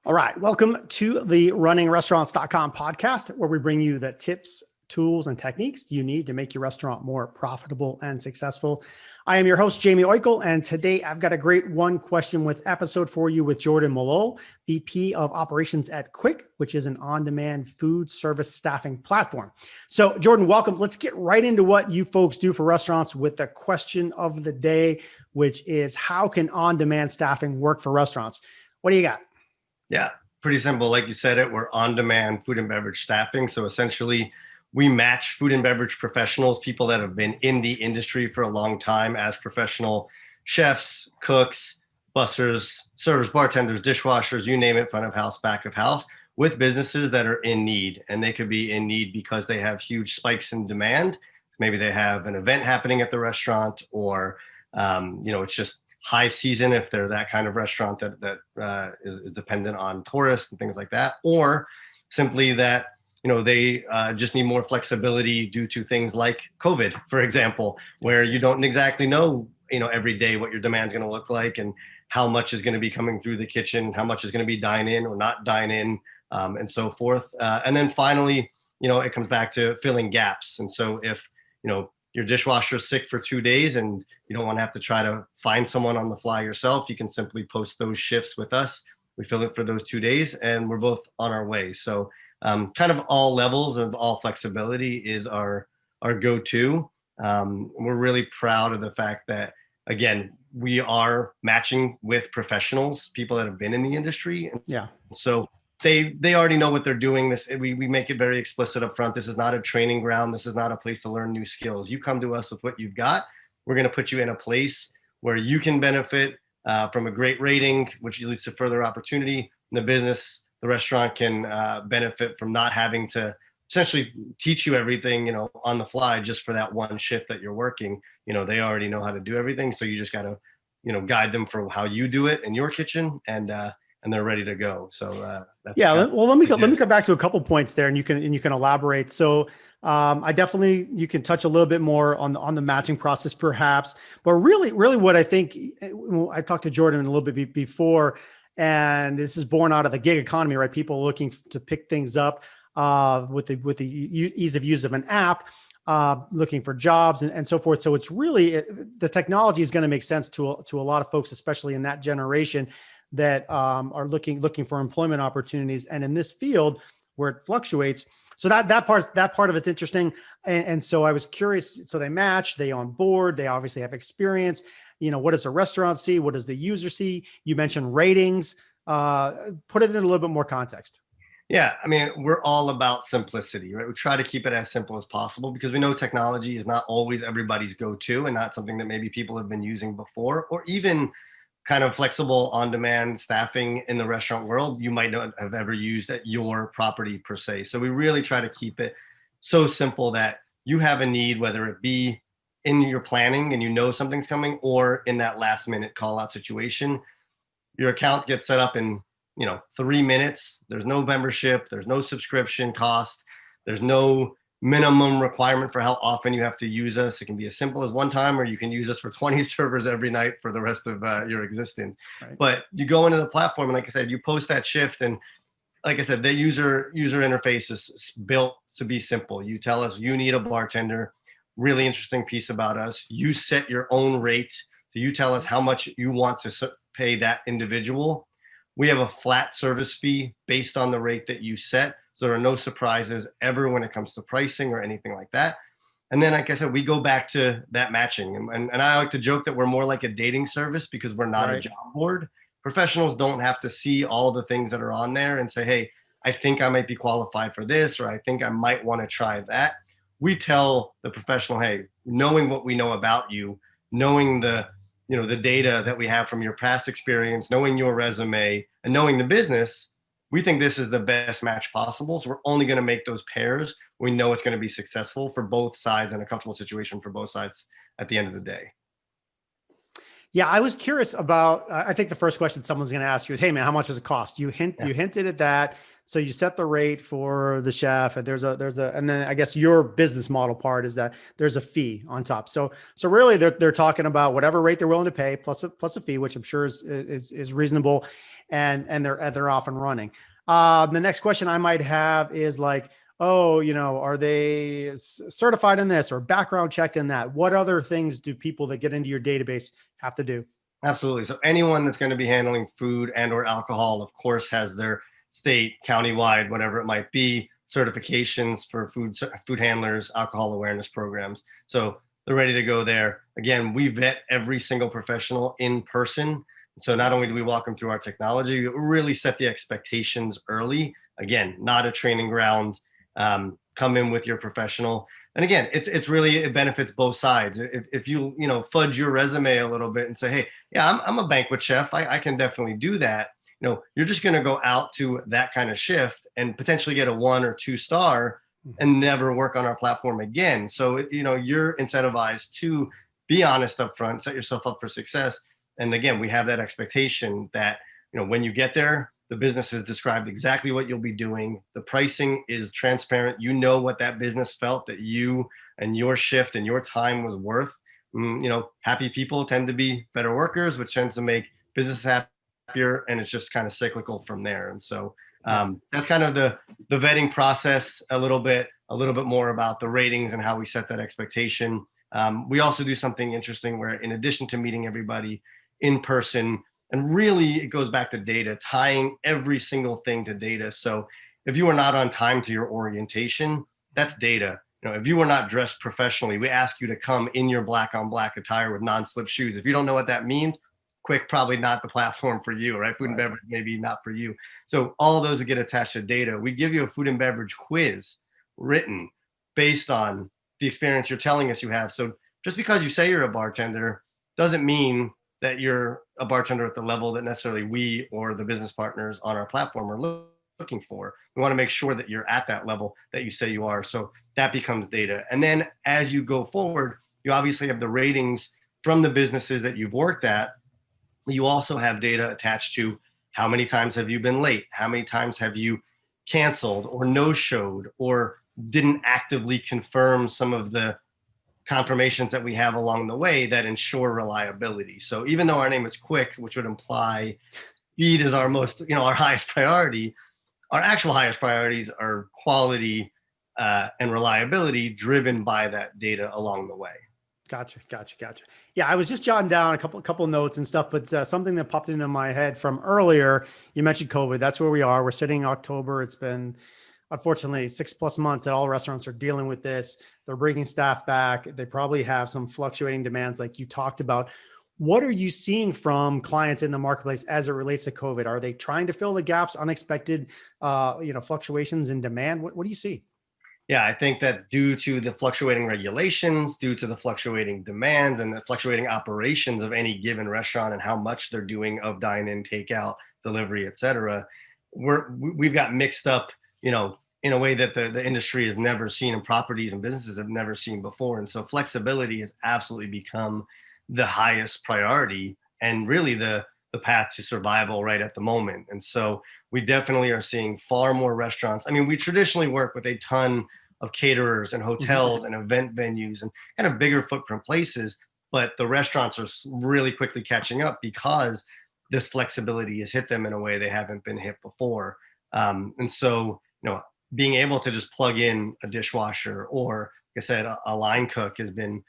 All right. Welcome to the runningrestaurants.com podcast, where we bring you the tips, tools, and techniques you need to make your restaurant more profitable and successful. I am your host, Jamie Oikel, and today I've got a great one question with episode for you with Jordan Malol, VP of Operations at Qwick, which is an on-demand food service staffing platform. So Jordan, welcome. Let's get right into what you folks do for restaurants with the question of the day, which is how can on-demand staffing work for restaurants? What do you got? Yeah, pretty simple. Like you said it, we're on-demand food and beverage staffing. So essentially, we match food and beverage professionals, people that have been in the industry for a long time as professional chefs, cooks, bussers, servers, bartenders, dishwashers, you name it, front of house, back of house, with businesses that are in need. And they could be in need because they have huge spikes in demand. Maybe they have an event happening at the restaurant, or it's just high season if they're that kind of restaurant that is dependent on tourists and things like that, or simply that they just need more flexibility due to things like COVID, for example, where you don't exactly know every day what your demand is going to look like and how much is going to be coming through the kitchen, how much is going to be dine in or not dine in, and so forth. And then finally, it comes back to filling gaps. And so if your dishwasher is sick for 2 days and you don't want to have to try to find someone on the fly yourself, you can simply post those shifts with us. We fill it for those 2 days and we're both on our way. So kind of all levels of all flexibility is our go-to. We're really proud of the fact that, again, we are matching with professionals, people that have been in the industry. Yeah. So they already know what they're doing. We make it very explicit up front. This is not a training ground. This is not a place to learn new skills. You come to us with what you've got. We're going to put you in a place where you can benefit from a great rating, which leads to further opportunity in the business. The restaurant can benefit from not having to essentially teach you everything, on the fly just for that one shift that you're working. They already know how to do everything. So you just got to, guide them for how you do it in your kitchen, and they're ready to go. So well, let me come back to a couple points there, and you can elaborate. So I definitely, you can touch a little bit more on the matching process perhaps, but really what I think, I talked to Jordan a little bit before, and this is born out of the gig economy, right? People looking to pick things up with the ease of use of an app, looking for jobs and so forth. So it's really, the technology is going to make sense to a lot of folks, especially in that generation that are looking for employment opportunities. And in this field where it fluctuates, so that part of it's interesting. And so I was curious. So they match, they on board, they obviously have experience. What does a restaurant see? What does the user see? You mentioned ratings. Put it in a little bit more context. Yeah, I mean, we're all about simplicity, right? We try to keep it as simple as possible because we know technology is not always everybody's go-to and not something that maybe people have been using before, or even kind of flexible on-demand staffing in the restaurant world you might not have ever used at your property per se. So we really try to keep it so simple that you have a need, whether it be in your planning and something's coming, or in that last minute call out situation, your account gets set up in 3 minutes. There's no membership, there's no subscription cost, there's no minimum requirement for how often you have to use us. It can be as simple as one time, or you can use us for 20 servers every night for the rest of your existence. Right. But you go into the platform, and like I said, you post that shift, and like I said, the user interface is built to be simple. You tell us you need a bartender. Really interesting piece about us. You set your own rate. So you tell us how much you want to pay that individual. We have a flat service fee based on the rate that you set. So there are no surprises ever when it comes to pricing or anything like that. And then, like I said, we go back to that matching. And I like to joke that we're more like a dating service because we're not a job board. Professionals don't have to see all the things that are on there and say, hey, I think I might be qualified for this, or I think I might want to try that. We tell the professional, hey, knowing what we know about you, knowing the data that we have from your past experience, knowing your resume, and knowing the business, we think this is the best match possible. So we're only going to make those pairs. We know it's going to be successful for both sides and a comfortable situation for both sides at the end of the day. Yeah, I was curious about. I think the first question someone's going to ask you is, "Hey, man, how much does it cost?" Yeah, You hinted at that, so you set the rate for the chef, and and then I guess your business model part is that there's a fee on top. So really, they're talking about whatever rate they're willing to pay plus a fee, which I'm sure is reasonable, and they're off and running. The next question I might have is like, oh, are they certified in this or background checked in that? What other things do people that get into your database have to do? absolutely. So anyone that's going to be handling food and or alcohol, of course, has their state, countywide, whatever it might be, certifications for food handlers, alcohol awareness programs. So they're ready to go there. Again, we vet every single professional in person. So not only do we walk them through our technology, we really set the expectations early. Again, not a training ground. Come in with your professional. And again, it's really, it benefits both sides. If you fudge your resume a little bit and say, hey, yeah, I'm a banquet chef, I can definitely do that. You're just going to go out to that kind of shift and potentially get a 1 or 2 star and never work on our platform again. So you're incentivized to be honest up front, set yourself up for success. And again, we have that expectation that when you get there, the business is described exactly what you'll be doing. The pricing is transparent. What that business felt that you and your shift and your time was worth. Happy people tend to be better workers, which tends to make business happier, and it's just kind of cyclical from there. And so that's kind of the vetting process a little bit more about the ratings and how we set that expectation. We also do something interesting where, in addition to meeting everybody in person, and really it goes back to data, tying every single thing to data. So if you are not on time to your orientation, that's data. If you were not dressed professionally, we ask you to come in your black on black attire with non-slip shoes. If you don't know what that means, Qwick, probably not the platform for you, right? Food and beverage, maybe not for you. So all those would get attached to data. We give you a food and beverage quiz written based on the experience you're telling us you have. So just because you say you're a bartender doesn't mean that you're a bartender at the level that necessarily we or the business partners on our platform are looking for. We want to make sure that you're at that level that you say you are. So that becomes data. And then as you go forward, you obviously have the ratings from the businesses that you've worked at. You also have data attached to how many times have you been late? How many times have you canceled or no-showed or didn't actively confirm some of the confirmations that we have along the way that ensure reliability. So even though our name is Qwick, which would imply speed is our our highest priority, our actual highest priorities are quality and reliability driven by that data along the way. Gotcha. Yeah, I was just jotting down a couple notes and stuff, but something that popped into my head from earlier. You mentioned COVID. That's where we are. We're sitting in October. It's been, unfortunately, 6+ months that all restaurants are dealing with this. They're bringing staff back. They probably have some fluctuating demands, like you talked about. What are you seeing from clients in the marketplace as it relates to COVID? Are they trying to fill the gaps, unexpected, fluctuations in demand? What do you see? Yeah, I think that due to the fluctuating regulations, due to the fluctuating demands and the fluctuating operations of any given restaurant and how much they're doing of dine-in, takeout, delivery, et cetera, we've got mixed up, in a way that the industry has never seen and properties and businesses have never seen before. And so flexibility has absolutely become the highest priority and really the path to survival right at the moment. And so we definitely are seeing far more restaurants. I mean, we traditionally work with a ton of caterers and hotels and event venues and kind of bigger footprint places, but the restaurants are really quickly catching up because this flexibility has hit them in a way they haven't been hit before. And so, being able to just plug in a dishwasher or, like I said, a line cook has been,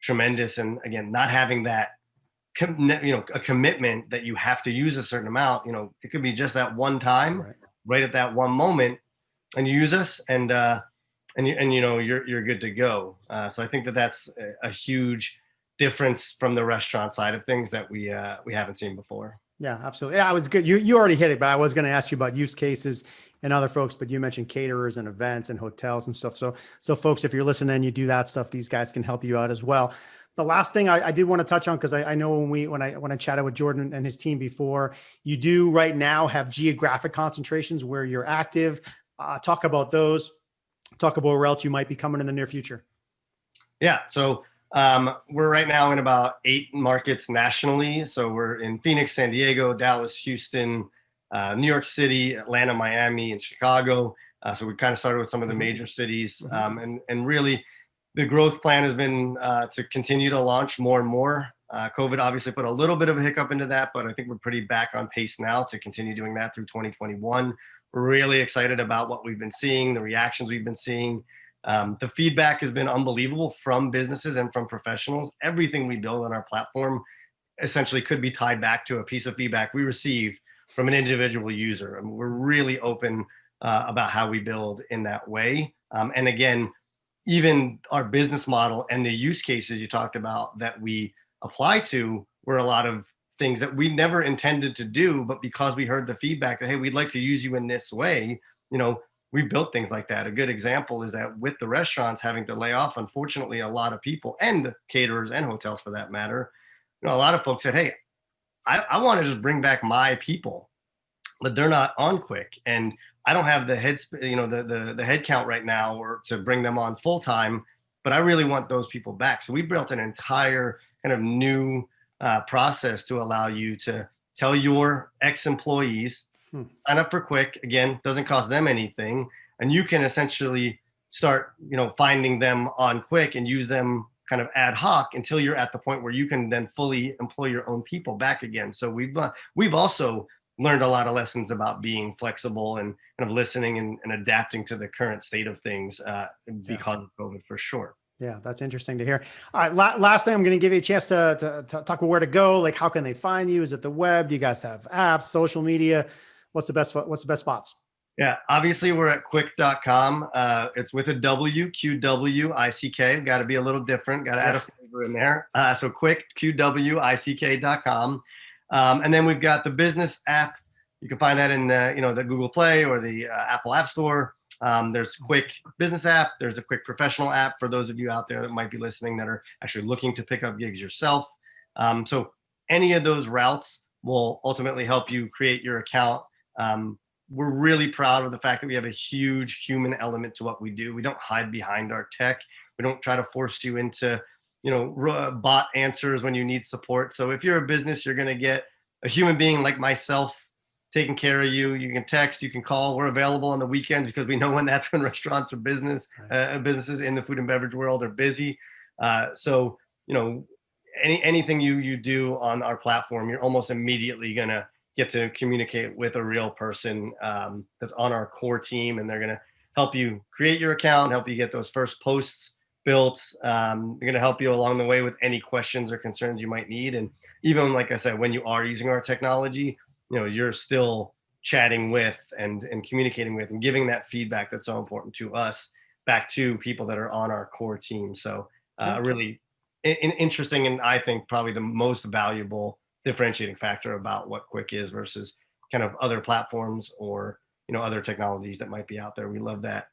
tremendous. And again, not having that a commitment that you have to use a certain amount. It could be just that one time, right at that one moment, and you use us, and you're good to go. So I think that that's a huge difference from the restaurant side of things that we haven't seen before. Yeah, absolutely. Yeah, it was good. You already hit it, but I was going to ask you about use cases and other folks, but you mentioned caterers and events and hotels and stuff. So folks, if you're listening, you do that stuff, these guys can help you out as well. The last thing I did want to touch on, because I know when I chatted with Jordan and his team before, you do right now have geographic concentrations where you're active. Talk about those. Talk about where else you might be coming in the near future. Yeah. So We're right now in about 8 markets nationally. So we're in Phoenix, San Diego, Dallas, Houston, New York City, Atlanta, Miami, and Chicago. So we kind of started with some of the major cities, and really the growth plan has been to continue to launch more and more. COVID obviously put a little bit of a hiccup into that, but I think we're pretty back on pace now to continue doing that through 2021. We're really excited about what we've been seeing, the reactions we've been seeing. The feedback has been unbelievable from businesses and from professionals. Everything we build on our platform essentially could be tied back to a piece of feedback we received from an individual user. I mean, we're really open about how we build in that way. And again, even our business model and the use cases you talked about that we apply to were a lot of things that we never intended to do, but because we heard the feedback that, hey, we'd like to use you in this way, you know, we've built things like that. A good example is that with the restaurants having to lay off, unfortunately, a lot of people and caterers and hotels for that matter, you know, a lot of folks said, hey, I want to just bring back my people, but they're not on Qwick. And I don't have the the head count right now or to bring them on full time, but I really want those people back. So we built an entire kind of new process to allow you to tell your ex-employees, sign up for Qwick. Again, doesn't cost them anything, and you can essentially start, you know, finding them on Qwick and use them kind of ad hoc until you're at the point where you can then fully employ your own people back again. So we've also learned a lot of lessons about being flexible and kind of listening and adapting to the current state of things because of COVID, for sure. Yeah, that's interesting to hear. All right, last thing, I'm going to give you a chance to talk about where to go. Like, how can they find you? Is it the web? Do you guys have apps, social media? What's the best spots? Yeah, obviously we're at Qwick.com. It's with a W, Qwick. Got to be a little different. Got to add a flavor in there. So Qwick, Qwick.com. And then we've got the business app. You can find that in the Google Play or the Apple App Store. There's Qwick business app. There's the Qwick professional app for those of you out there that might be listening that are actually looking to pick up gigs yourself. So any of those routes will ultimately help you create your account. We're really proud of the fact that we have a huge human element to what we do. We don't hide behind our tech. We don't try to force you into, bot answers when you need support. So if you're a business, you're going to get a human being like myself taking care of you. You can text, you can call. We're available on the weekends because we know when that's when restaurants or businesses in the food and beverage world are busy. So, anything you do on our platform, you're almost immediately going to get to communicate with a real person that's on our core team, and they're going to help you create your account, help you get those first posts built. They're going to help you along the way with any questions or concerns you might need. And even, like I said, when you are using our technology, you're still chatting with and communicating with and giving that feedback that's so important to us back to people that are on our core team. So really interesting, and I think probably the most valuable differentiating factor about what Qwick is versus kind of other platforms or other technologies that might be out there. We love that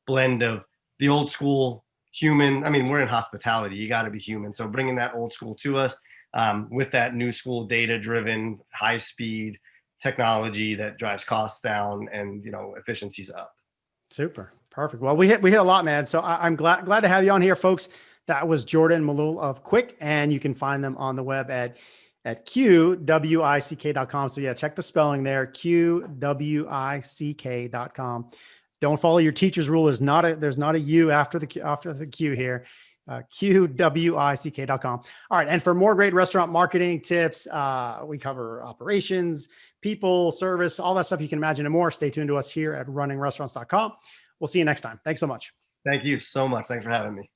blend of the old school human. I mean, we're in hospitality, you got to be human, so bringing that old school to us with that new school data driven high speed technology that drives costs down and efficiencies up. Super. Perfect. Well, we hit a lot, man. So I'm glad to have you on here, folks. That was Jordan Malul of Qwick, and you can find them on the web at qwick.com. So yeah, check the spelling there, qwick.com. Don't follow your teacher's rule. There's not a U after the Q here. qwick.com. All right. And for more great restaurant marketing tips, we cover operations, people, service, all that stuff you can imagine and more. Stay tuned to us here at runningrestaurants.com. We'll see you next time. Thanks so much. Thank you so much. Thanks for having me.